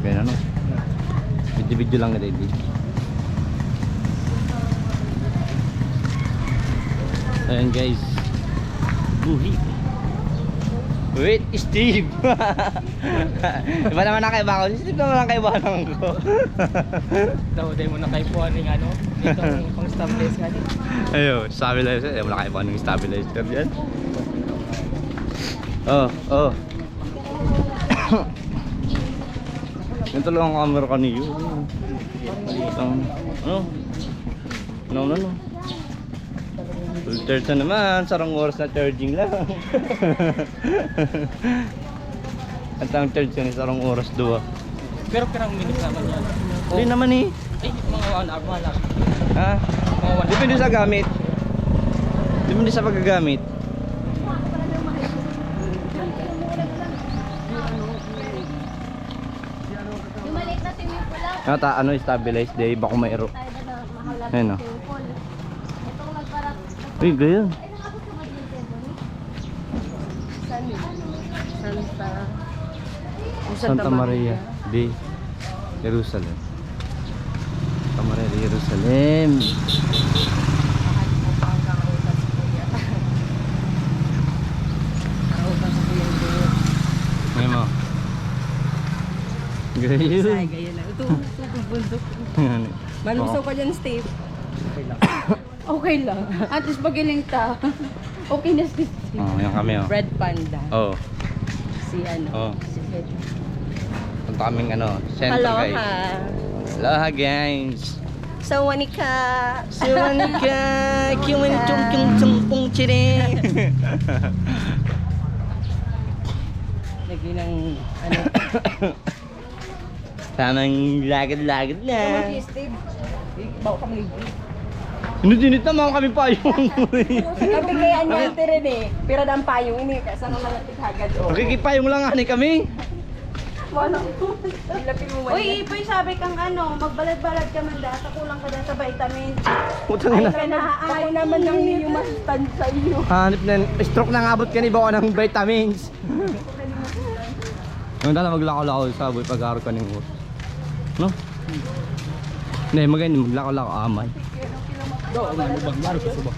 Kaya ano? Video-video lang na ready. Ayan guys. Buhi. Wait, Steve! Iba naman na kaiba ko. Steve naman ang kaiba ko. Daw mo na kaipuan ng ano. Dito ang pang stabilize ka din. Ayun, stabilizer. Ayaw mo na kaiba ng stabilizer yan. Oh. Ganito lang ang camera kanina. Ano? Full charge na naman, sarang oras na charging lang. At ang charge yan, sarang oras 2. Pero pirang minutes naman yan. Hindi naman eh. Ay, mga 1 hour wala. Ha? Mga 1 hour. Depende sa gamit. Depende sa paggagamit. Yung maliit na swimming pool lang. Ano, stabilize day, bako may ero. Tayo na mahal Ayun, na oh. swimming pool. Itong nagparang... Uy, ganyan. Ay, nakabot ka mag-din Santa Maria de Jerusalem. Santa Maria de Jerusalem. Ngayon mo. Ay, Ganyan. gaya lang. Ito bundok. Malusaw ka dyan, Steve. Okay lang. At least pagiling ta. Okay na si Steve. Oh, yan kami oh. Red Panda. Oh. Si ano? Oh. Si Pedro. Punta kaming ano, center Hello guys. ha. Aloha guys. So, Wanika. Suwanika, kiwin chung chung chung pung chire. Lagi ng ano. Tamang lagad-lagad na. Naman Steve. Bawa kami. Sinit naman kami pa yung. Kami kaya niya rin eh. Pero dang payong ini. Kasi ano lang hagad o. Makikipayong lang ani kami. Wala. Dilapin mo man. Uy, Ipoy, sabi kang ano, magbalad-balad ka man data, kulang ka data sa vitamins. Putang ina. Ako naman nang niyo mastan sa iyo. Hanip na stroke na ngabot kani ba ng vitamins. Yung dala maglakaw-lakaw sa boy pag-aaral ka ning horse. No? Hindi, maganda maglakaw-lakaw amay. Do, ano bang maro sa subak.